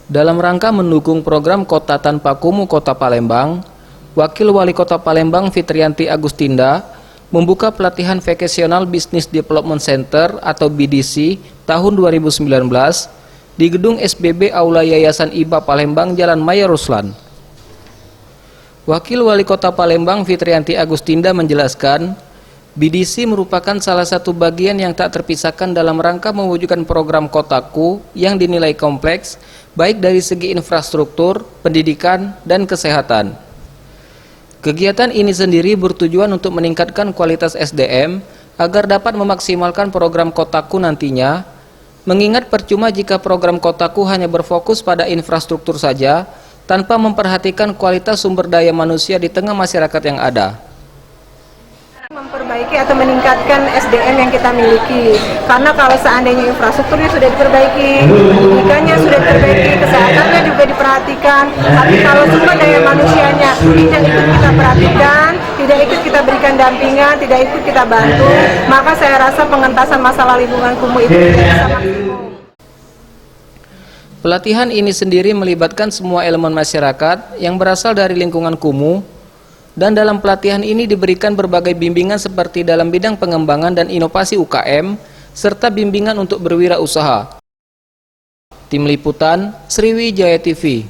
Dalam rangka mendukung program Kota Tanpa Kumuh Kota Palembang, Wakil Wali Kota Palembang Fitriyanti Agustinda membuka pelatihan Vocational Business Development Center atau BDC tahun 2019 di gedung SBB Aula Yayasan IBA Palembang, Jalan Maya Ruslan. Wakil Wali Kota Palembang Fitriyanti Agustinda menjelaskan, BDC merupakan salah satu bagian yang tak terpisahkan dalam rangka mewujudkan program Kotaku yang dinilai kompleks, baik dari segi infrastruktur, pendidikan, dan kesehatan. Kegiatan ini sendiri bertujuan untuk meningkatkan kualitas SDM agar dapat memaksimalkan program Kotaku nantinya, mengingat percuma jika program Kotaku hanya berfokus pada infrastruktur saja, tanpa memperhatikan kualitas sumber daya manusia di tengah masyarakat yang ada. Memperbaiki atau meningkatkan SDM yang kita miliki, karena kalau seandainya infrastrukturnya sudah diperbaiki, pendidikannya sudah diperbaiki, kesehatannya juga diperhatikan, tapi kalau sumber daya manusianya tidak ikut kita perhatikan, tidak ikut kita berikan dampingan, tidak ikut kita bantu, maka saya rasa pengentasan masalah lingkungan kumuh itu tidak bisa maksimum. Pelatihan ini sendiri melibatkan semua elemen masyarakat yang berasal dari lingkungan kumuh, dan dalam pelatihan ini diberikan berbagai bimbingan seperti dalam bidang pengembangan dan inovasi UKM, serta bimbingan untuk berwirausaha. Tim Liputan, Sriwijaya TV.